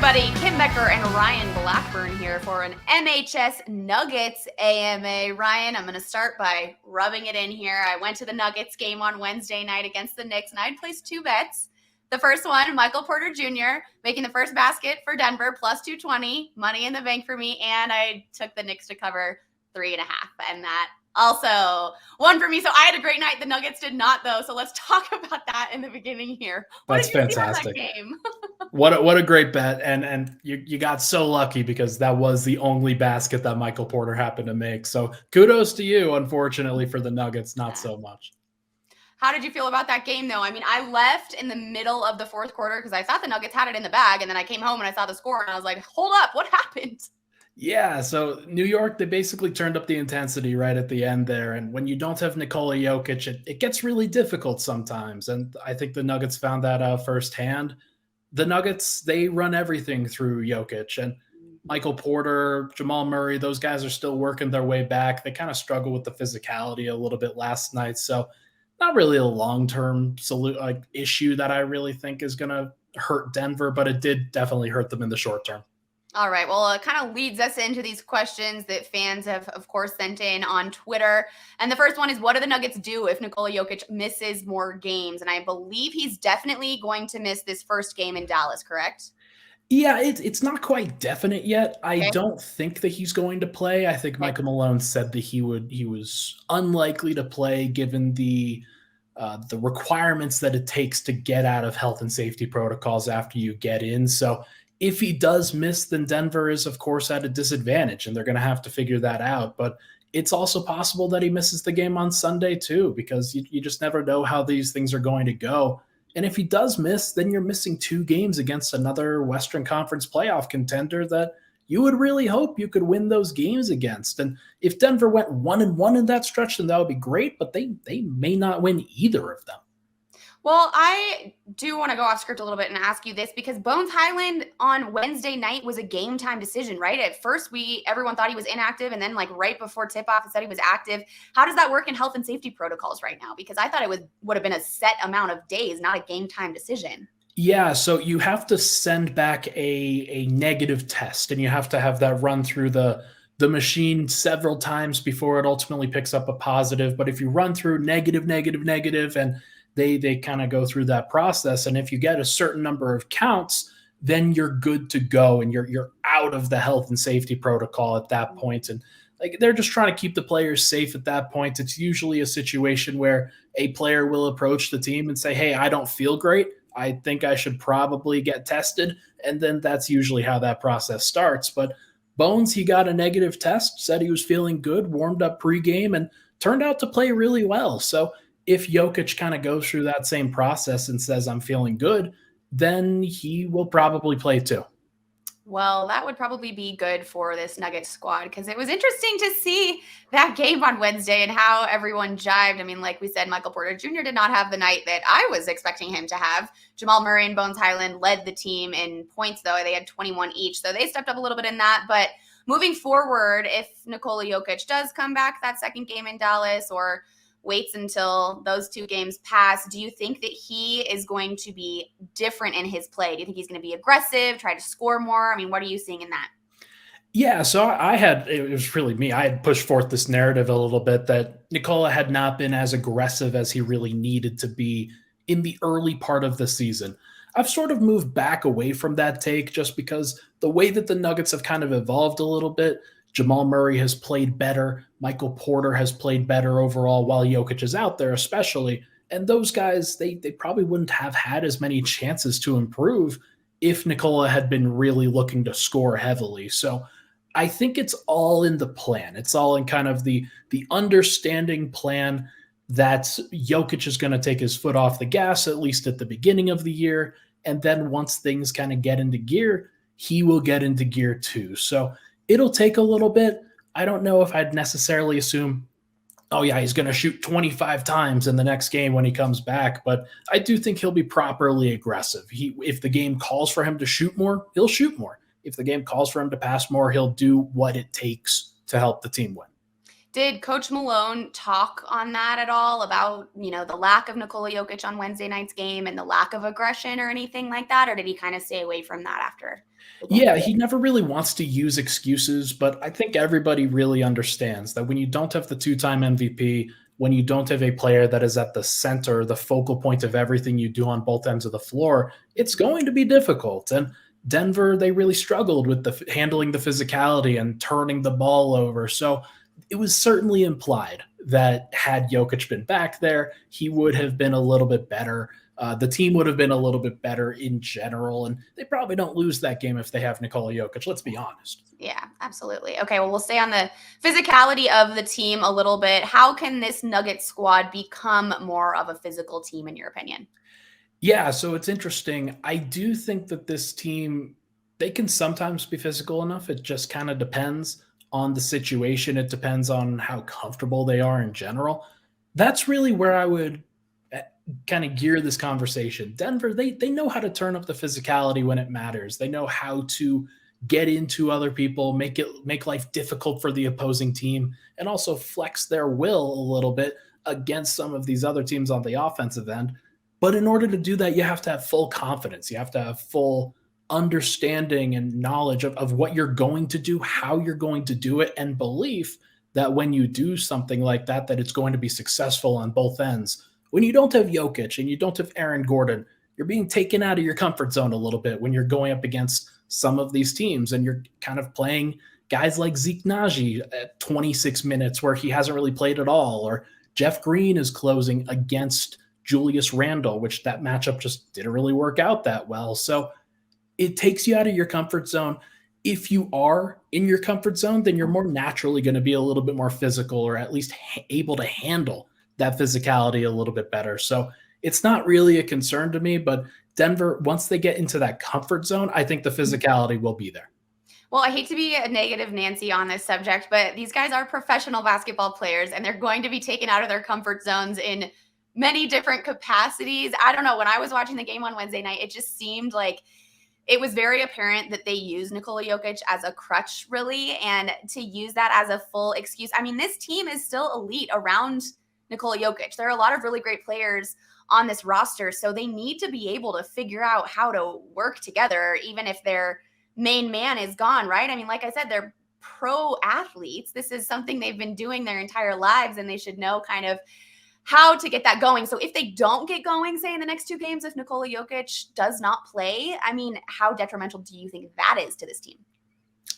everybody. Kim Becker and Ryan Blackburn here for an MHS Nuggets AMA. Ryan, I'm going to start by rubbing it in here. I went to the Nuggets game on Wednesday night against the Knicks, and I'd placed two bets. The first one, Michael Porter Jr. making the first basket for Denver, plus 220, money in the bank for me, and I took the Knicks to cover 3.5, and that also won for me. So I had a great night. The Nuggets did not, though. So let's talk about that in the beginning here. That's fantastic. See about that game? What a great bet. And you got so lucky because that was the only basket that Michael Porter happened to make. So kudos to you. Unfortunately for the Nuggets, not so much. How did you feel about that game, though? I mean, I left in the middle of the fourth quarter because I thought the Nuggets had it in the bag. And then I came home and I saw the score and I was like, hold up, what happened? Yeah, so New York, they basically turned up the intensity right at the end there. And when you don't have Nikola Jokic, it gets really difficult sometimes. And I think the Nuggets found that out firsthand. The Nuggets, they run everything through Jokic. And Michael Porter, Jamal Murray, those guys are still working their way back. They kind of struggle with the physicality a little bit last night. So not really a long-term issue that I really think is going to hurt Denver, but it did definitely hurt them in the short term. All right. Well, it kind of leads us into these questions that fans have, of course, sent in on Twitter. And the first one is, what do the Nuggets do if Nikola Jokic misses more games? And I believe he's definitely going to miss this first game in Dallas, correct? Yeah, it's not quite definite yet. I don't think that he's going to play. I think Michael Malone said that he was unlikely to play given the requirements that it takes to get out of health and safety protocols after you get in. So if he does miss, then Denver is, of course, at a disadvantage, and they're going to have to figure that out. But it's also possible that he misses the game on Sunday, too, because you just never know how these things are going to go. And if he does miss, then you're missing 2 games against another Western Conference playoff contender that you would really hope you could win those games against. And if Denver went 1-1 in that stretch, then that would be great, but they may not win either of them. Well, I do want to go off script a little bit and ask you this because Bones Hyland on Wednesday night was a game time decision, right? At first, everyone thought he was inactive, and then right before tip-off, it said he was active. How does that work in health and safety protocols right now? Because I thought it would have been a set amount of days, not a game time decision. Yeah, so you have to send back a negative test, and you have to have that run through the machine several times before it ultimately picks up a positive. But if you run through negative, and they kind of go through that process. And if you get a certain number of counts, then you're good to go and you're out of the health and safety protocol at that point. And they're just trying to keep the players safe at that point. It's usually a situation where a player will approach the team and say, hey, I don't feel great. I think I should probably get tested. And then that's usually how that process starts. But Bones, he got a negative test, said he was feeling good, warmed up pregame, and turned out to play really well. So if Jokic kind of goes through that same process and says, I'm feeling good, then he will probably play too. Well, that would probably be good for this Nuggets squad because it was interesting to see that game on Wednesday and how everyone jived. I mean, like we said, Michael Porter Jr. did not have the night that I was expecting him to have. Jamal Murray and Bones Hyland led the team in points, though. They had 21 each, so they stepped up a little bit in that. But moving forward, if Nikola Jokic does come back that second game in Dallas or waits until those 2 games pass, do you think that he is going to be different in his play? Do you think he's going to be aggressive, try to score more? I mean, what are you seeing in that? Yeah, so it was really me. I had pushed forth this narrative a little bit that Nikola had not been as aggressive as he really needed to be in the early part of the season. I've sort of moved back away from that take just because the way that the Nuggets have kind of evolved a little bit, Jamal Murray has played better. Michael Porter has played better overall while Jokic is out there especially. And those guys, they probably wouldn't have had as many chances to improve if Nikola had been really looking to score heavily. So I think it's all in the plan. It's all in kind of the understanding plan that Jokic is going to take his foot off the gas, at least at the beginning of the year. And then once things kind of get into gear, he will get into gear too. So it'll take a little bit. I don't know if I'd necessarily assume, oh yeah, he's going to shoot 25 times in the next game when he comes back, but I do think he'll be properly aggressive. If the game calls for him to shoot more, he'll shoot more. If the game calls for him to pass more, he'll do what it takes to help the team win. Did Coach Malone talk on that at all about, the lack of Nikola Jokic on Wednesday night's game and the lack of aggression or anything like that? Or did he kind of stay away from that after the game? Yeah, he never really wants to use excuses, but I think everybody really understands that when you don't have the two-time MVP, when you don't have a player that is at the center, the focal point of everything you do on both ends of the floor, it's going to be difficult. And Denver, they really struggled with handling the physicality and turning the ball over. So it was certainly implied that had Jokic been back there, he would have been a little bit better. The team would have been a little bit better in general, and they probably don't lose that game if they have Nikola Jokic. Let's be honest. Yeah, absolutely. Okay, well, we'll stay on the physicality of the team a little bit. How can this Nugget squad become more of a physical team, in your opinion? Yeah, so it's interesting. I do think that this team, they can sometimes be physical enough. It just kind of depends on the situation. It depends on how comfortable they are in general. That's really where I would kind of gear this conversation. Denver, they know how to turn up the physicality when it matters. They know how to get into other people, make life difficult for the opposing team, and also flex their will a little bit against some of these other teams on the offensive end. But in order to do that, you have to have full confidence. You have to have full understanding and knowledge of what you're going to do, how you're going to do it, and belief that when you do something like that, that it's going to be successful on both ends. When you don't have Jokic and you don't have Aaron Gordon, you're being taken out of your comfort zone a little bit when you're going up against some of these teams and you're kind of playing guys like Zeke Naji at 26 minutes where he hasn't really played at all, or Jeff Green is closing against Julius Randle, which that matchup just didn't really work out that well. So it takes you out of your comfort zone. If you are in your comfort zone, then you're more naturally going to be a little bit more physical or at least able to handle that physicality a little bit better. So it's not really a concern to me, but Denver, once they get into that comfort zone, I think the physicality will be there. Well, I hate to be a negative Nancy on this subject, but these guys are professional basketball players and they're going to be taken out of their comfort zones in many different capacities. I don't know. When I was watching the game on Wednesday night, it just seemed like it was very apparent that they use Nikola Jokic as a crutch, really, and to use that as a full excuse. I mean, this team is still elite around Nikola Jokic. There are a lot of really great players on this roster, so they need to be able to figure out how to work together, even if their main man is gone, right? I mean, like I said, they're pro athletes. This is something they've been doing their entire lives, and they should know kind of how to get that going. So if they don't get going, say in the next two games, if Nikola Jokic does not play, I mean, how detrimental do you think that is to this team?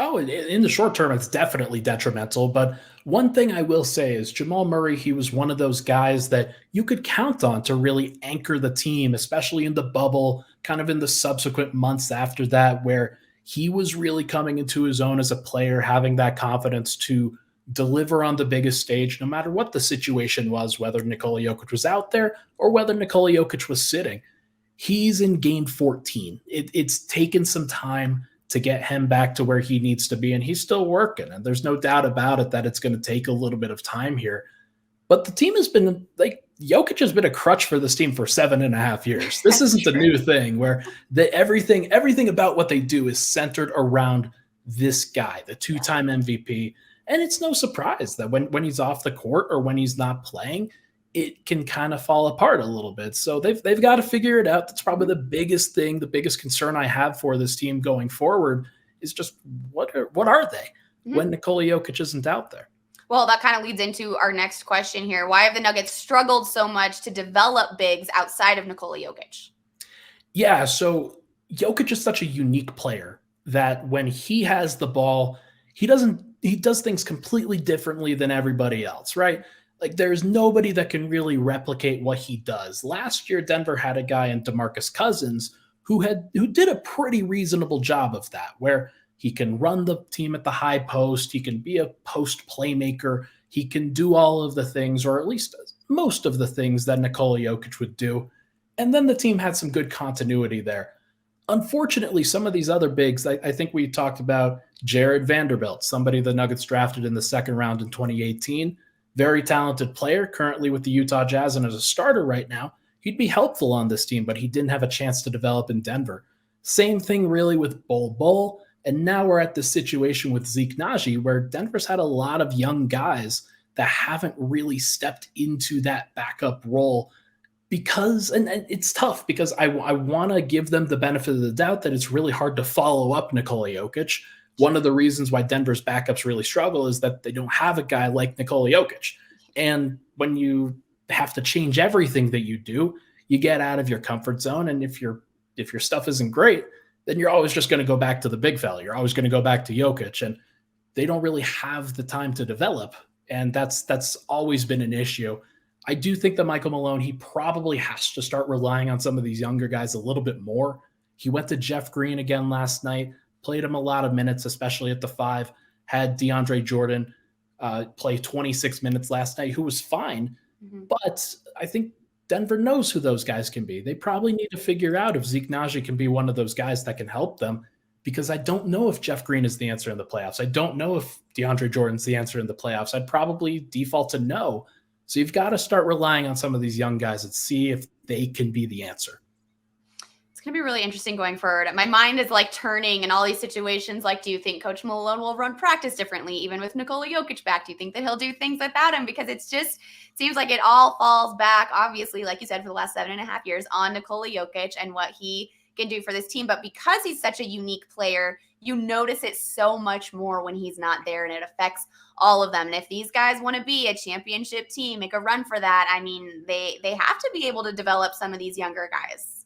Oh, in the short term, it's definitely detrimental. But one thing I will say is Jamal Murray, he was one of those guys that you could count on to really anchor the team, especially in the bubble, kind of in the subsequent months after that, where he was really coming into his own as a player, having that confidence to deliver on the biggest stage, no matter what the situation was, whether Nikola Jokic was out there or whether Nikola Jokic was sitting. He's in game 14. It's taken some time to get him back to where he needs to be, and he's still working. And there's no doubt about it that it's going to take a little bit of time here. But the team has been like Jokic has been a crutch for this team for 7.5 years. This isn't a new thing where everything about what they do is centered around this guy, the two-time MVP. And it's no surprise that when he's off the court or when he's not playing, it can kind of fall apart a little bit. So they've got to figure it out. That's probably the biggest thing, the biggest concern I have for this team going forward is just what are they when Nikola Jokic isn't out there? Well, that kind of leads into our next question here. Why have the Nuggets struggled so much to develop bigs outside of Nikola Jokic? Yeah, so Jokic is such a unique player that when he has the ball, he does things completely differently than everybody else, right? Like there's nobody that can really replicate what he does. Last year, Denver had a guy in DeMarcus Cousins who did a pretty reasonable job of that, where he can run the team at the high post, he can be a post playmaker, he can do all of the things, or at least most of the things that Nikola Jokic would do. And then the team had some good continuity there. Unfortunately, some of these other bigs, I think we talked about Jared Vanderbilt, somebody the Nuggets drafted in the second round in 2018. Very talented player, currently with the Utah Jazz and as a starter right now. He'd be helpful on this team, but he didn't have a chance to develop in Denver. Same thing really with Bol. And now we're at this situation with Zeke Naji, where Denver's had a lot of young guys that haven't really stepped into that backup role because, and it's tough because I want to give them the benefit of the doubt that it's really hard to follow up Nikola Jokic. One of the reasons why Denver's backups really struggle is that they don't have a guy like Nikola Jokic. And when you have to change everything that you do, you get out of your comfort zone. And if your stuff isn't great, then you're always just going to go back to the big fella. You're always going to go back to Jokic, and they don't really have the time to develop. And that's always been an issue. I do think that Michael Malone, he probably has to start relying on some of these younger guys a little bit more. He went to Jeff Green again last night, played him a lot of minutes, especially at the 5, had DeAndre Jordan play 26 minutes last night, who was fine. Mm-hmm. But I think Denver knows who those guys can be. They probably need to figure out if Zeke Nnaji can be one of those guys that can help them, because I don't know if Jeff Green is the answer in the playoffs. I don't know if DeAndre Jordan's the answer in the playoffs. I'd probably default to no. So you've got to start relying on some of these young guys and see if they can be the answer. It's going to be really interesting going forward. My mind is like turning in all these situations. Like, do you think Coach Malone will run practice differently, even with Nikola Jokic back? Do you think that he'll do things without him? Because it's just seems like it all falls back, obviously, like you said, for the last 7.5 years on Nikola Jokic and what he can do for this team. But because he's such a unique player, you notice it so much more when he's not there, and it affects all of them. And if these guys want to be a championship team, make a run for that, I mean, they have to be able to develop some of these younger guys.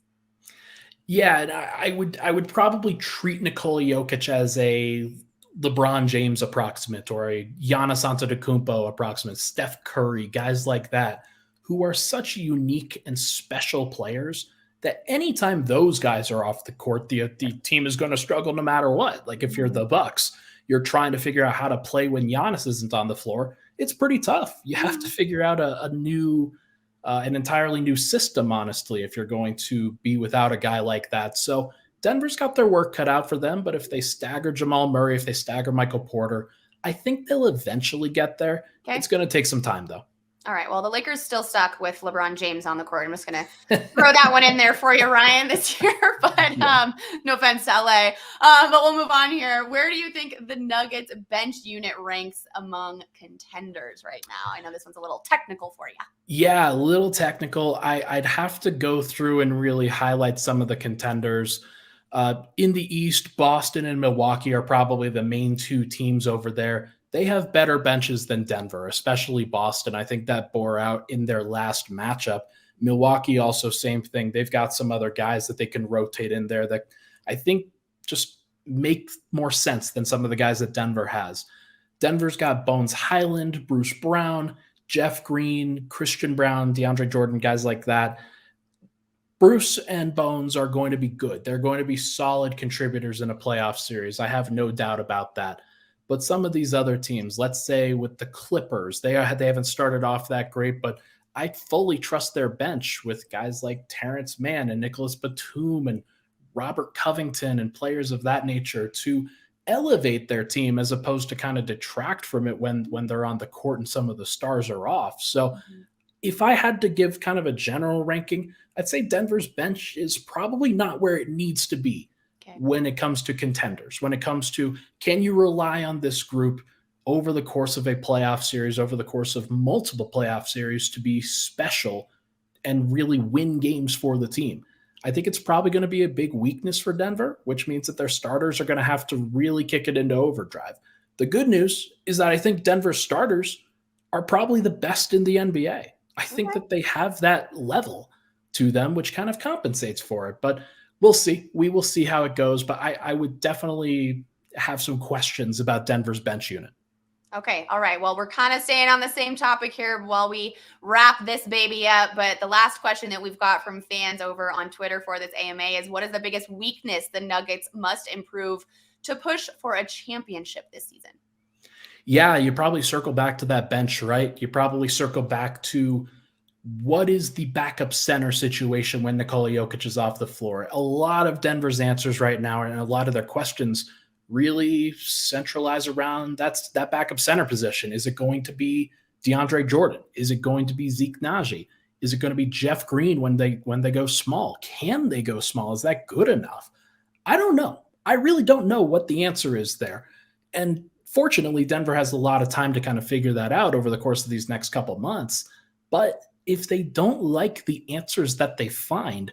Yeah, and I would probably treat Nikola Jokic as a LeBron James approximate or a Giannis Antetokounmpo approximate, Steph Curry, guys like that, who are such unique and special players that anytime those guys are off the court, the team is going to struggle no matter what. Like if you're the Bucks, you're trying to figure out how to play when Giannis isn't on the floor. It's pretty tough. You have to figure out an entirely new system, honestly, if you're going to be without a guy like that. So Denver's got their work cut out for them, but if they stagger Jamal Murray, if they stagger Michael Porter, I think they'll eventually get there. Okay. It's going to take some time, though. All right. Well, the Lakers still stuck with LeBron James on the court. I'm just going to throw that one in there for you, Ryan, this year. But no offense to LA. But we'll move on here. Where do you think the Nuggets bench unit ranks among contenders right now? I know this one's a little technical for you. Yeah, a little technical. I'd have to go through and really highlight some of the contenders. In the East, Boston and Milwaukee are probably the main two teams over there. They have better benches than Denver, especially Boston. I think that bore out in their last matchup. Milwaukee also same thing. They've got some other guys that they can rotate in there that I think just make more sense than some of the guys that Denver has. Denver's got Bones Highland, Bruce Brown, Jeff Green, Christian Brown, DeAndre Jordan, guys like that. Bruce and Bones are going to be good. They're going to be solid contributors in a playoff series. I have no doubt about that. But some of these other teams, let's say with the Clippers, they haven't started off that great, but I fully trust their bench with guys like Terrence Mann and Nicholas Batum and Robert Covington and players of that nature to elevate their team as opposed to kind of detract from it when they're on the court and some of the stars are off. So if I had to give kind of a general ranking, I'd say Denver's bench is probably not where it needs to be. Okay. When it comes to contenders, when it comes to can you rely on this group over the course of a playoff series, over the course of multiple playoff series to be special and really win games for the team? I think it's probably going to be a big weakness for Denver, which means that their starters are going to have to really kick it into overdrive. The good news is that I think Denver's starters are probably the best in the NBA. I think that they have that level to them, which kind of compensates for it. But we'll see. We will see how it goes. But I would definitely have some questions about Denver's bench unit. Okay. All right. Well, we're kind of staying on the same topic here while we wrap this baby up. But the last question that we've got from fans over on Twitter for this AMA is, what is the biggest weakness the Nuggets must improve to push for a championship this season? Yeah, you probably circle back to that bench, right? You probably circle back to what is the backup center situation when Nikola Jokic is off the floor? A lot of Denver's answers right now and a lot of their questions really centralize around that backup center position. Is it going to be DeAndre Jordan? Is it going to be Zeke Nnaji? Is it going to be Jeff Green when they go small? Can they go small? Is that good enough? I don't know. I really don't know what the answer is there. And Fortunately, Denver has a lot of time to kind of figure that out over the course of these next couple months. But if they don't like the answers that they find,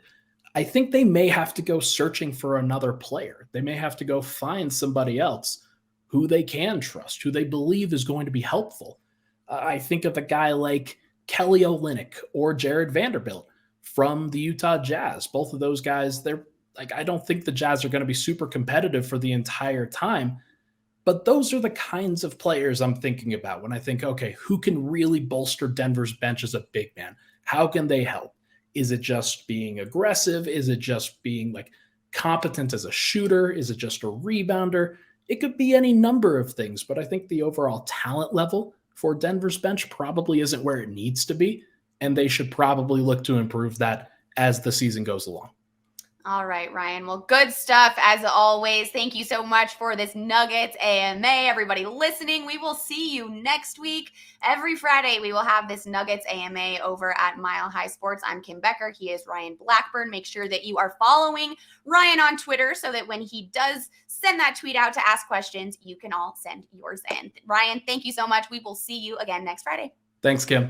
I think they may have to go searching for another player. They may have to go find somebody else who they can trust, who they believe is going to be helpful. I think of a guy like Kelly Olynyk or Jared Vanderbilt from the Utah Jazz. Both of those guys, they're like, I don't think the Jazz are going to be super competitive for the entire time, but those are the kinds of players I'm thinking about when I think, okay, who can really bolster Denver's bench as a big man? How can they help? Is it just being aggressive? Is it just being like competent as a shooter? Is it just a rebounder? It could be any number of things, but I think the overall talent level for Denver's bench probably isn't where it needs to be, and they should probably look to improve that as the season goes along. All right, Ryan. Well, good stuff as always. Thank you so much for this Nuggets AMA. Everybody listening, we will see you next week. Every Friday, we will have this Nuggets AMA over at Mile High Sports. I'm Kim Becker. He is Ryan Blackburn. Make sure that you are following Ryan on Twitter so that when he does send that tweet out to ask questions, you can all send yours in. Ryan, thank you so much. We will see you again next Friday. Thanks, Kim.